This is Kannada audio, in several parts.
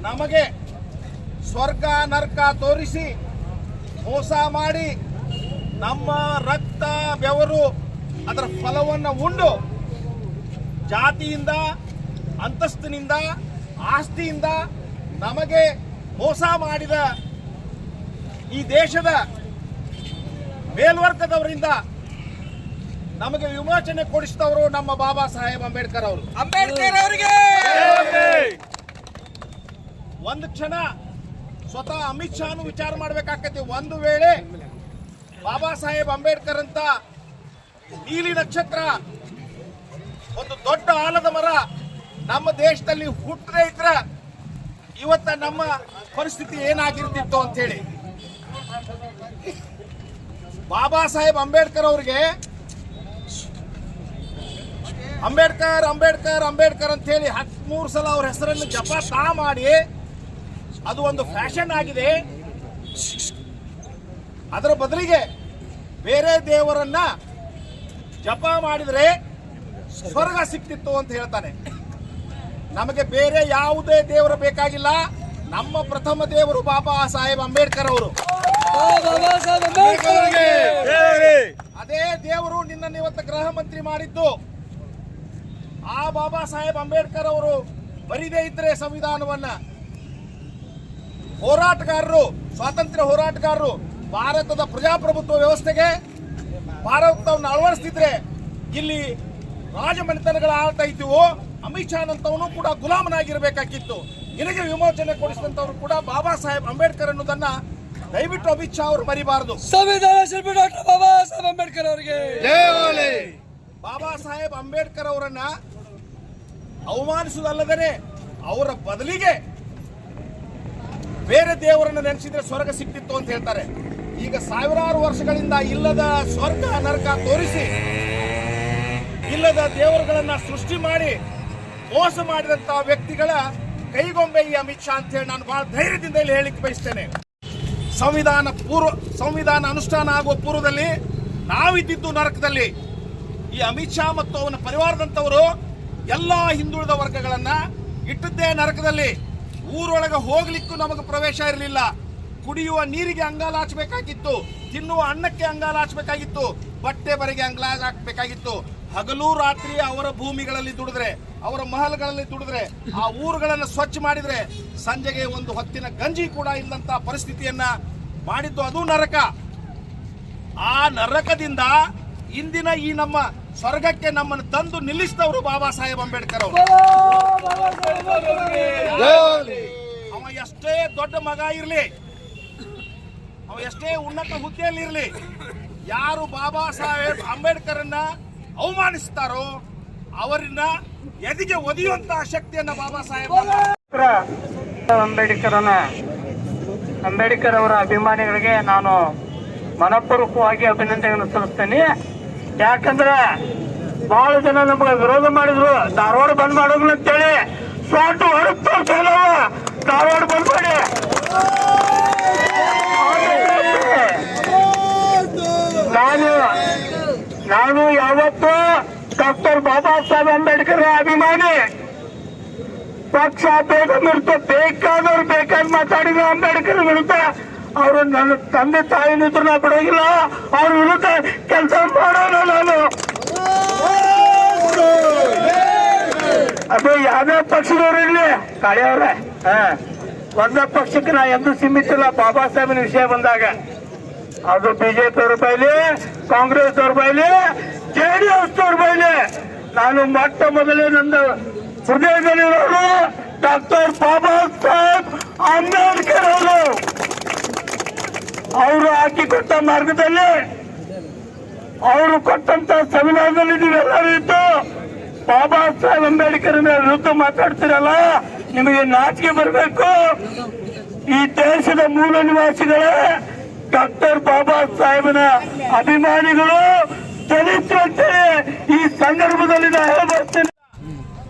ನಮಗೆ ಸ್ವರ್ಗ ನರಕ ತೋರಿಸಿ ಮೋಸ ಮಾಡಿ ನಮ್ಮ ರಕ್ತ ಬೆವರು ಅದರ ಫಲವನ್ನು ಉಂಡು ಜಾತಿಯಿಂದ ಅಂತಸ್ತಿನಿಂದ ಆಸ್ತಿಯಿಂದ ನಮಗೆ ಮೋಸ ಮಾಡಿದ ಈ ದೇಶದ ಮೇಲ್ವರ್ಗದವರಿಂದ ನಮಗೆ ವಿಮೋಚನೆ ಕೊಡಿಸಿದವರು ನಮ್ಮ ಬಾಬಾ ಸಾಹೇಬ್ ಅಂಬೇಡ್ಕರ್ ಅವರು. ಅಂಬೇಡ್ಕರ್ ಅವರಿಗೆ ಒಂದು ಕ್ಷಣ ಸ್ವತಃ ಅಮಿತ್ ಶಾನು ವಿಚಾರ ಮಾಡಬೇಕಾಗ್ತೈತಿ. ಒಂದು ವೇಳೆ ಬಾಬಾ ಸಾಹೇಬ್ ಅಂಬೇಡ್ಕರ್ ಅಂತ ನೀಲಿ ನಕ್ಷತ್ರ ಒಂದು ದೊಡ್ಡ ಆಲದ ಮರ ನಮ್ಮ ದೇಶದಲ್ಲಿ ಹುಟ್ಟದೇ ಇದ್ರೆ ಇವತ್ತ ನಮ್ಮ ಪರಿಸ್ಥಿತಿ ಏನಾಗಿರ್ತಿತ್ತು ಅಂತ ಹೇಳಿ. ಬಾಬಾ ಸಾಹೇಬ್ ಅಂಬೇಡ್ಕರ್ ಅವರಿಗೆ ಅಂಬೇಡ್ಕರ್ ಅಂಬೇಡ್ಕರ್ ಅಂಬೇಡ್ಕರ್ ಅಂತ ಹೇಳಿ 13 ಸಲ ಅವ್ರ ಹೆಸರನ್ನು ಜಪ ಮಾಡಿ ಅದು ಒಂದು ಫ್ಯಾಷನ್ ಆಗಿದೆ. ಅದರ ಬದಲಿಗೆ ಬೇರೆ ದೇವರನ್ನ ಜಪ ಮಾಡಿದ್ರೆ ಸ್ವರ್ಗ ಸಿಕ್ತಿತ್ತು ಅಂತ ಹೇಳ್ತಾನೆ. ನಮಗೆ ಬೇರೆ ಯಾವುದೇ ದೇವರು ಬೇಕಾಗಿಲ್ಲ. ನಮ್ಮ ಪ್ರಥಮ ದೇವರು ಬಾಬಾ ಸಾಹೇಬ್ ಅಂಬೇಡ್ಕರ್ ಅವರು. ಅದೇ ದೇವರು ನಿನ್ನ ಇವತ್ತು ಗೃಹ ಮಂತ್ರಿ ಮಾಡಿದ್ದು. ಆ ಬಾಬಾ ಸಾಹೇಬ್ ಅಂಬೇಡ್ಕರ್ ಅವರು ಬರಿದೇ ಇದ್ರೆ ಸಂವಿಧಾನವನ್ನ ಹೋರಾಟಗಾರರು, ಸ್ವಾತಂತ್ರ್ಯ ಹೋರಾಟಗಾರರು ಭಾರತದ ಪ್ರಜಾಪ್ರಭುತ್ವ ವ್ಯವಸ್ಥೆಗೆ ಭಾರತವನ್ನು ಅಳವಡಿಸ್ತಿದ್ರೆ ಇಲ್ಲಿ ರಾಜಮನೆತನಗಳ ಆಳ್ತಾ ಇದ್ದೀವೋ. ಅಮಿತ್ ಶಾ ಅಂತವನು ಕೂಡ ಗುಲಾಮನಾಗಿರ್ಬೇಕಾಗಿತ್ತು. ನಿನಗೆ ವಿಮೋಚನೆ ಕೊಡಿಸಿದಂತವರು ಕೂಡ ಬಾಬಾ ಸಾಹೇಬ್ ಅಂಬೇಡ್ಕರ್ ಅನ್ನೋದನ್ನ ದಯವಿಟ್ಟು ಅಮಿತ್ ಶಾ ಅವರು ಮರಿಬಾರದು. ಸಂವಿಧಾನ ಶಿಲ್ಪಿ ಡಾಕ್ಟರ್ ಬಾಬಾ ಸಾಹೇಬ್ ಅಂಬೇಡ್ಕರ್ ಅವರಿಗೆ ಬಾಬಾ ಸಾಹೇಬ್ ಅಂಬೇಡ್ಕರ್ ಅವರನ್ನ ಅವಮಾನಿಸುವುದಲ್ಲದೇ ಅವರ ಬದಲಿಗೆ ಬೇರೆ ದೇವರನ್ನ ನೆನೆಸಿದ್ರೆ ಸ್ವರ್ಗ ಸಿಕ್ತಿತ್ತು ಅಂತ ಹೇಳ್ತಾರೆ. ಈಗ ಸಾವಿರಾರು ವರ್ಷಗಳಿಂದ ಇಲ್ಲದ ಸ್ವರ್ಗ ನರಕ ತೋರಿಸಿ ಇಲ್ಲದ ದೇವರುಗಳನ್ನ ಸೃಷ್ಟಿ ಮಾಡಿ ಮೋಸ ಮಾಡಿದಂತಹ ವ್ಯಕ್ತಿಗಳ ಕೈಗೊಂಬೆ ಈ ಅಮಿತ್ ಶಾ ಅಂತ ಹೇಳಿ ನಾನು ಬಹಳ ಧೈರ್ಯದಿಂದ ಇಲ್ಲಿ ಹೇಳಿಕ್ಕೆ ಬಯಸ್ತೇನೆ. ಸಂವಿಧಾನ ಅನುಷ್ಠಾನ ಆಗುವ ಪೂರ್ವದಲ್ಲಿ ನಾವಿದ್ದಿದ್ದು ನರಕದಲ್ಲಿ. ಈ ಅಮಿತ್ ಶಾ ಮತ್ತು ಅವನ ಪರಿವಾರದಂತವರು ಎಲ್ಲಾ ಹಿಂದುಳಿದ ವರ್ಗಗಳನ್ನ ಇಟ್ಟದ್ದೇ ನರಕದಲ್ಲಿ. ಊರೊಳಗೆ ಹೋಗ್ಲಿಕ್ಕೂ ನಮಗೆ ಪ್ರವೇಶ ಇರಲಿಲ್ಲ. ಕುಡಿಯುವ ನೀರಿಗೆ ಅಂಗಾಲಾಚಬೇಕಾಗಿತ್ತು, ತಿನ್ನುವ ಅನ್ನಕ್ಕೆ ಅಂಗಾಲಾಚಬೇಕಾಗಿತ್ತು, ಬಟ್ಟೆ ಬರೆಗೆ ಅಂಗಾಲಾಚಬೇಕಾಗಿತ್ತು. ಹಗಲು ರಾತ್ರಿ ಅವರ ಭೂಮಿಗಳಲ್ಲಿ ದುಡಿದ್ರೆ, ಅವರ ಮಹಲ್ಗಳಲ್ಲಿ ದುಡಿದ್ರೆ, ಆ ಊರುಗಳನ್ನು ಸ್ವಚ್ಛ ಮಾಡಿದ್ರೆ ಸಂಜೆಗೆ ಒಂದು ಹೊತ್ತಿನ ಗಂಜಿ ಕೂಡ ಇಲ್ಲಂತ ಪರಿಸ್ಥಿತಿಯನ್ನ ಮಾಡಿದ್ದು ಅದು ನರಕ. ಆ ನರಕದಿಂದ ಇಂದಿನ ಈ ನಮ್ಮ ಸ್ವರ್ಗಕ್ಕೆ ನಮ್ಮನ್ನು ತಂದು ನಿಲ್ಲಿಸಿದವರು ಬಾಬಾ ಸಾಹೇಬ್ ಅಂಬೇಡ್ಕರ್ ಅವರು. ಅವ ಎಷ್ಟೇ ದೊಡ್ಡ ಮಗ ಇರಲಿ, ಅವ ಎಷ್ಟೇ ಉನ್ನತ ಹುದ್ದೆಯಲ್ಲಿ ಇರಲಿ, ಯಾರು ಬಾಬಾ ಸಾಹೇಬ್ ಅಂಬೇಡ್ಕರ್ ಅನ್ನ ಅವಮಾನಿಸ್ತಾರೋ ಅವರನ್ನ ಎದಿಗೆ ಒದಿಯುವಂತಹ ಶಕ್ತಿಯನ್ನ ಬಾಬಾ ಸಾಹೇಬ್ ಅಂಬೇಡ್ಕರ್ ಅವರ ಅಭಿಮಾನಿಗಳಿಗೆ ನಾನು ಮನಪೂರ್ವಕವಾಗಿ ಅಭಿನಂದನೆಗಳನ್ನು ಸಲ್ಲಿಸ್ತೇನೆ. ಯಾಕಂದ್ರೆ ಬಹಳ ಜನ ನಮಗೆ ವಿರೋಧ ಮಾಡಿದ್ರು, ಧಾರವಾಡ ಬಂದ್ ಮಾಡೋದು ಅಂತೇಳಿ. ಸ್ವಾಟ್ ಹೊರತು ಧಾರವಾಡ ಬಂದ್ ಮಾಡಿ ನಾನು ಯಾವತ್ತೂ ಡಾಕ್ಟರ್ ಬಾಬಾ ಸಾಹೇಬ್ ಅಂಬೇಡ್ಕರ್ ಅಭಿಮಾನಿ. ಪಕ್ಷ ಬೇಗ ವಿರುದ್ಧ ಬೇಕಾದ ಮಾತಾಡಿದ್ರು ಅಂಬೇಡ್ಕರ್ ವಿರುದ್ಧ. ಅವರು ನನ್ನ ತಂದೆ ತಾಯಿ ನಾ ಬಿಡೋಗಿಲ್ಲ, ಅವ್ರ ವಿರುದ್ಧ ಕೆಲಸ ಮಾಡೋಣ ನಾನು. ಅದು ಯಾವ್ದೇ ಪಕ್ಷದವ್ರು ಇರ್ಲಿ ಕಾಳಿಯವ್ರೆ, ಒಂದೇ ಪಕ್ಷಕ್ಕೆ ನಾ ಎಂದೂ ಸೀಮಿತ ಇಲ್ಲ. ಬಾಬಾ ಸಾಹೇಬನ ವಿಷಯ ಬಂದಾಗ ಅದು ಬಿಜೆಪಿ ಅವ್ರ ಬೈಲಿ, ಕಾಂಗ್ರೆಸ್ ಅವ್ರ ಬೈಲಿ, ಜೆಡಿಎಸ್ ಅವ್ರ ಬೈಲಿ, ನಾನು ಮೊಟ್ಟ ಮೊದಲೇ ನನ್ನ ಹೃದಯದಲ್ಲಿರೋರು ಡಾಕ್ಟರ್ ಬಾಬಾ ಸಾಹೇಬ್ ಅಂಬೇಡ್ಕರ್ ಅವರು. ಅವರು ಹಾಕಿಕೊಟ್ಟ ಮಾರ್ಗದಲ್ಲಿ, ಅವರು ಕೊಟ್ಟಂತ ಸಂವಿಧಾನದಲ್ಲಿ ನೀವೆಲ್ಲರೂ ಇದ್ದು ಬಾಬಾ ಸಾಹೇಬ್ ಅಂಬೇಡ್ಕರ್ ವಿರುದ್ಧ ಮಾತಾಡ್ತಿರಲ್ಲ, ನಿಮಗೆ ನಾಚಿಕೆ ಬರಬೇಕು. ಈ ದೇಶದ ಮೂಲ ನಿವಾಸಿಗಳೇ ಡಾಕ್ಟರ್ ಬಾಬಾ ಸಾಹೇಬನ ಅಭಿಮಾನಿಗಳು ಚಲಿಸುವಂತೆ ಈ ಸಂದರ್ಭದಲ್ಲಿ ಹೇಳ್ಬರ್ತೇನೆ.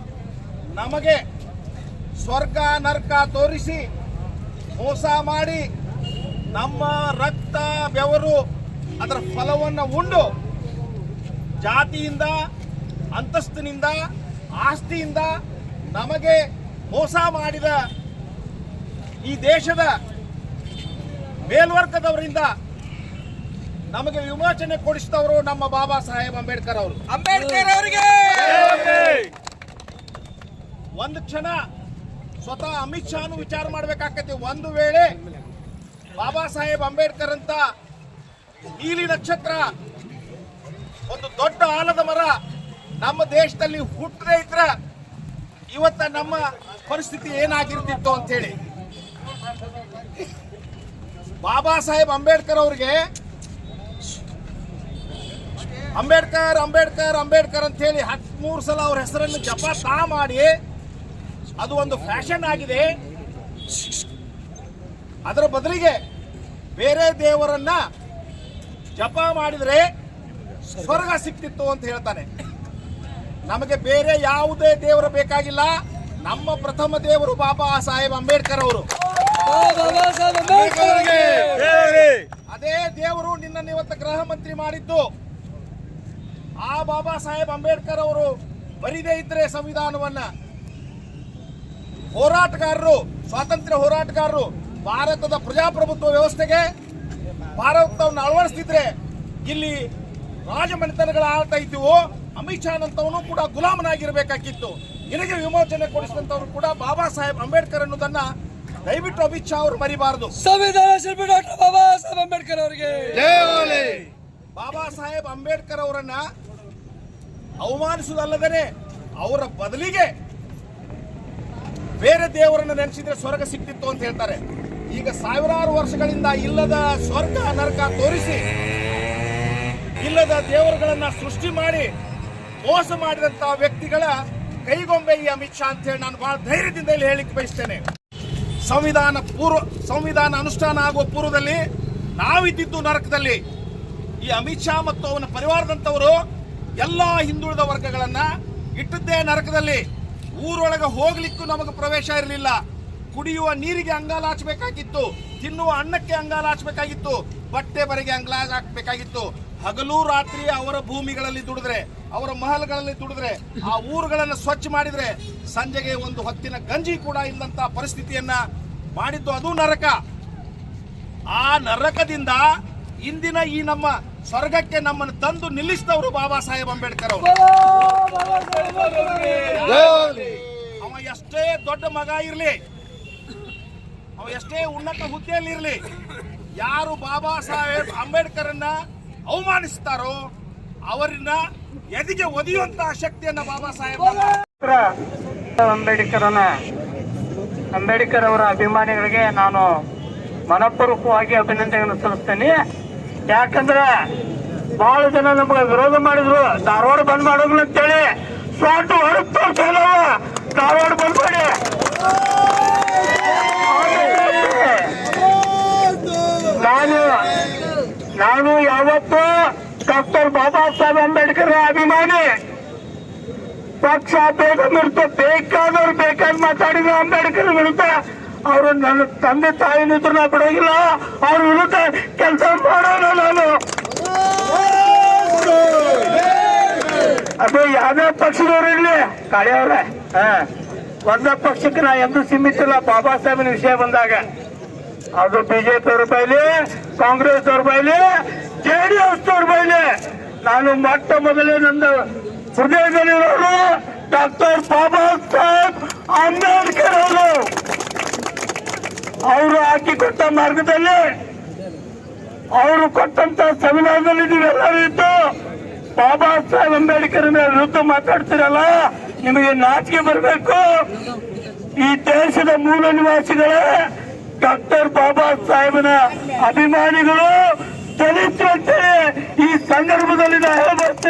ನಮಗೆ ಸ್ವರ್ಗ ನರಕ ತೋರಿಸಿ ಮೋಸ ಮಾಡಿ ನಮ್ಮ ರಕ್ತ ಬೆವರು ಅದರ ಫಲವನ್ನು ಉಂಡು ಜಾತಿಯಿಂದ ಅಂತಸ್ತಿನಿಂದ ಆಸ್ತಿಯಿಂದ ನಮಗೆ ಮೋಸ ಮಾಡಿದ ಈ ದೇಶದ ಮೇಲ್ವರ್ಗದವರಿಂದ ನಮಗೆ ವಿಮೋಚನೆ ಕೊಡಿಸಿದವರು ನಮ್ಮ ಬಾಬಾ ಸಾಹೇಬ್ ಅಂಬೇಡ್ಕರ್ ಅವರು. ಅಂಬೇಡ್ಕರ್ ಅವರಿಗೆ ಒಂದು ಕ್ಷಣ ಸ್ವತಃ ಅಮಿತ್ ಶಾನು ವಿಚಾರ ಮಾಡಬೇಕಾಗತ್ತೆ. ಒಂದು ವೇಳೆ ಬಾಬಾ ಸಾಹೇಬ್ ಅಂಬೇಡ್ಕರ್ ಅಂತ ನೀಲಿ ನಕ್ಷತ್ರ, ಒಂದು ದೊಡ್ಡ ಆಲದ ಮರ ನಮ್ಮ ದೇಶದಲ್ಲಿ ಹುಟ್ಟದೇ ಇದ್ರೆ ಇವತ್ತ ನಮ್ಮ ಪರಿಸ್ಥಿತಿ ಏನಾಗಿರ್ತಿತ್ತು ಅಂತ ಹೇಳಿ. ಬಾಬಾ ಸಾಹೇಬ್ ಅಂಬೇಡ್ಕರ್ ಅವ್ರಿಗೆ ಅಂಬೇಡ್ಕರ್ ಅಂಬೇಡ್ಕರ್ ಅಂಬೇಡ್ಕರ್ ಅಂತ ಹೇಳಿ 13 ಸಲ ಅವ್ರ ಹೆಸರನ್ನು ಜಪ ಮಾಡಿ ಅದು ಒಂದು ಫ್ಯಾಷನ್ ಆಗಿದೆ. ಅದರ ಬದಲಿಗೆ ಬೇರೆ ದೇವರನ್ನ ಜಪ ಮಾಡಿದ್ರೆ ಸ್ವರ್ಗ ಸಿಕ್ತಿತ್ತು ಅಂತ ಹೇಳ್ತಾನೆ. ನಮಗೆ ಬೇರೆ ಯಾವುದೇ ದೇವರು ಬೇಕಾಗಿಲ್ಲ. ನಮ್ಮ ಪ್ರಥಮ ದೇವರು ಬಾಬಾ ಸಾಹೇಬ್ ಅಂಬೇಡ್ಕರ್ ಅವರು. ಬಾಬಾ ಸಾಹೇಬ್ ಅಂಬೇಡ್ಕರ್ ಅವರಿಗೆ ಅದೇ ದೇವರು ನಿನ್ನ ಇವತ್ತು ಗೃಹ ಮಂತ್ರಿ ಮಾಡಿದ್ದು. ಆ ಬಾಬಾ ಸಾಹೇಬ್ ಅಂಬೇಡ್ಕರ್ ಅವರು ಬರಿದೇ ಇದ್ರೆ ಸಂವಿಧಾನವನ್ನ, ಹೋರಾಟಗಾರರು, ಸ್ವಾತಂತ್ರ್ಯ ಹೋರಾಟಗಾರರು ಭಾರತದ ಪ್ರಜಾಪ್ರಭುತ್ವ ವ್ಯವಸ್ಥೆಗೆ ಭಾರತವನ್ನು ಅಳವಡಿಸ್ತಿದ್ರೆ ಇಲ್ಲಿ ರಾಜಮನೆತನಗಳ ಆಳ್ತಾ ಇದ್ದೀವೋ. ಅಮಿತ್ ಶಾ ಅಂತವನು ಕೂಡ ಗುಲಾಮನಾಗಿರ್ಬೇಕಾಗಿತ್ತು. ನಿನಗೆ ವಿಮೋಚನೆ ಕೊಡಿಸಿದಂತವರು ಕೂಡ ಬಾಬಾ ಸಾಹೇಬ್ ಅಂಬೇಡ್ಕರ್ ಅನ್ನೋದನ್ನ ದಯವಿಟ್ಟು ಅಮಿತ್ ಶಾ ಅವರು ಮರಿಬಾರದು. ಸಂವಿಧಾನ ಶಿಲ್ಪಿ ಡಾಕ್ಟರ್ ಬಾಬಾ ಸಾಹೇಬ್ ಅಂಬೇಡ್ಕರ್ ಅವರಿಗೆ ಬಾಬಾ ಸಾಹೇಬ್ ಅಂಬೇಡ್ಕರ್ ಅವರನ್ನ ಅವಮಾನಿಸುವುದಲ್ಲದೇ ಅವರ ಬದಲಿಗೆ ಬೇರೆ ದೇವರನ್ನು ನೆನೆಸಿದ್ರೆ ಸ್ವರ್ಗ ಸಿಕ್ತಿತ್ತು ಅಂತ ಹೇಳ್ತಾರೆ. ಈಗ ಸಾವಿರಾರು ವರ್ಷಗಳಿಂದ ಇಲ್ಲದ ಸ್ವರ್ಗ ನರಕ ತೋರಿಸಿ ಇಲ್ಲದ ದೇವರುಗಳನ್ನ ಸೃಷ್ಟಿ ಮಾಡಿ ಮೋಸ ಮಾಡಿದಂತಹ ವ್ಯಕ್ತಿಗಳ ಕೈಗೊಂಬೆ ಈ ಅಮಿತ್ ಶಾ ಅಂತ ಹೇಳಿ ನಾನು ಬಹಳ ಧೈರ್ಯದಿಂದ ಇಲ್ಲಿ ಹೇಳಿಕ್ಕೆ ಬಯಸ್ತೇನೆ. ಸಂವಿಧಾನ ಅನುಷ್ಠಾನ ಆಗುವ ಪೂರ್ವದಲ್ಲಿ ನಾವಿದ್ದಿದ್ದು ನರಕದಲ್ಲಿ. ಈ ಅಮಿತ್ ಶಾ ಮತ್ತು ಅವನ ಪರಿವಾರದಂತವರು ಎಲ್ಲಾ ಹಿಂದುಳಿದ ವರ್ಗಗಳನ್ನ ಇಟ್ಟದ್ದೇ ನರಕದಲ್ಲಿ. ಊರೊಳಗೆ ಹೋಗ್ಲಿಕ್ಕೂ ನಮಗೆ ಪ್ರವೇಶ ಇರಲಿಲ್ಲ. ಕುಡಿಯುವ ನೀರಿಗೆ ಅಂಗಾಲಾಚಬೇಕಾಗಿತ್ತು, ತಿನ್ನುವ ಅನ್ನಕ್ಕೆ ಅಂಗಾಲಾಚಬೇಕಾಗಿತ್ತು, ಬಟ್ಟೆ ಬರೆಗೆ ಅಂಗಾಲಾಚಬೇಕಾಗಿತ್ತು. ಹಗಲು ರಾತ್ರಿ ಅವರ ಭೂಮಿಗಳಲ್ಲಿ ದುಡಿದ್ರೆ, ಅವರ ಮಹಲ್ಗಳಲ್ಲಿ ದುಡಿದ್ರೆ, ಆ ಊರುಗಳನ್ನು ಸ್ವಚ್ಛ ಮಾಡಿದ್ರೆ ಸಂಜೆಗೆ ಒಂದು ಹೊತ್ತಿನ ಗಂಜಿ ಕೂಡ ಇಲ್ಲಂತ ಪರಿಸ್ಥಿತಿಯನ್ನ ಮಾಡಿದ್ದು ಅದು ನರಕ. ಆ ನರಕದಿಂದ ಇಂದಿನ ಈ ನಮ್ಮ ಸ್ವರ್ಗಕ್ಕೆ ನಮ್ಮನ್ನು ತಂದು ನಿಲ್ಲಿಸಿದವರು ಬಾಬಾ ಸಾಹೇಬ್ ಅಂಬೇಡ್ಕರ್ ಅವರು. ಅವ ಎಷ್ಟೇ ದೊಡ್ಡ ಮಗ ಇರಲಿ, ಅವ ಎಷ್ಟೇ ಉನ್ನತ ಹುದ್ದೆಯಲ್ಲಿ ಇರಲಿ, ಯಾರು ಬಾಬಾ ಸಾಹೇಬ್ ಅಂಬೇಡ್ಕರ್ ಅನ್ನ ಅವಮಾನಿಸ್ತಾರೋ ಅವರನ್ನ ಎದಿಗೆ ಒದಿಯುವಂತಹ ಶಕ್ತಿಯನ್ನ ಬಾಬಾ ಸಾಹೇಬ್ ಅಂಬೇಡ್ಕರ್ ಅವರ ಅಭಿಮಾನಿಗಳಿಗೆ ನಾನು ಮನಪೂರ್ವಕವಾಗಿ ಅಭಿನಂದನೆಯನ್ನು ಸಲ್ಲಿಸ್ತೇನೆ. ಯಾಕಂದ್ರೆ ಬಹಳ ಜನ ನಮಗೆ ವಿರೋಧ ಮಾಡಿದ್ರು, ಧಾರವಾಡ ಬಂದ್ ಮಾಡೋದಿಲ್ಲ ಅಂತೇಳಿ. ಸ್ವಾಟ್ ಹೊರಗೆ ತೋರಿಸಲ್ಲ, ಧಾರವಾಡ ಬಂದ್ ಮಾಡಿ. ನಾನು ಯಾವತ್ತೂ ಡಾಕ್ಟರ್ ಬಾಬಾ ಸಾಹೇಬ್ ಅಂಬೇಡ್ಕರ್ ಅಭಿಮಾನಿ. ಪಕ್ಷ ಬೇಕಾದವ್ರು ಬೇಕಾದ್ ಮಾತಾಡಿದ್ರು ಅಂಬೇಡ್ಕರ್ ವಿರುದ್ಧ. ಅವರು ನನ್ನ ತಂದೆ ತಾಯಿನಿದ್ರು ನಾ ಬಿಡೋಗಿಲ್ಲ, ಅವ್ರ ವಿರುದ್ಧ ಕೆಲಸ ಮಾಡೋಣ ನಾನು. ಅದು ಯಾವ್ದೇ ಪಕ್ಷದವ್ರು ಇರ್ಲಿ ಕಾಳಿಯವ್ರೆ, ಒಂದೇ ಪಕ್ಷಕ್ಕೆ ನಾ ಎಂದೂ ಸೀಮಿತಿಲ್ಲ. ಬಾಬಾ ಸಾಹೇಬಿನ ವಿಷಯ ಬಂದಾಗ ಅದು ಬಿಜೆಪಿ ಅವ್ರ ಬೈಲಿ, ಕಾಂಗ್ರೆಸ್ ಅವ್ರ ಬೈಲಿ, ಜೆಡಿಎಸ್ ಅವ್ರ ಬೈಲಿ, ನಾನು ಮೊಟ್ಟ ಮೊದಲೇ ನನ್ನ ಹೃದಯದಲ್ಲಿರೋರು ಡಾಕ್ಟರ್ ಬಾಬಾ ಸಾಹೇಬ್ ಅಂಬೇಡ್ಕರ್ ಅವರು. ಅವರು ಹಾಕಿಕೊಟ್ಟ ಮಾರ್ಗದಲ್ಲಿ, ಅವರು ಕೊಟ್ಟಂತ ಸಂವಿಧಾನದಲ್ಲಿ ನೀವೆಲ್ಲರೂ ಇದ್ದು ಬಾಬಾ ಸಾಹೇಬ್ ಅಂಬೇಡ್ಕರ್ ವಿರುದ್ಧ ಮಾತಾಡ್ತಿರಲ್ಲ, ನಿಮಗೆ ನಾಚಿಕೆ ಬರಬೇಕು. ಈ ದೇಶದ ಮೂಲ ನಿವಾಸಿಗಳೇ ಡಾಕ್ಟರ್ ಬಾಬಾ ಸಾಹೇಬನ ಅಭಿಮಾನಿಗಳು ದಲಿತರು ಅಂತೇಳಿ ಈ ಸಂದರ್ಭದಲ್ಲಿ ನಾನು ಹೇಳ್ಬರ್ತೇನೆ.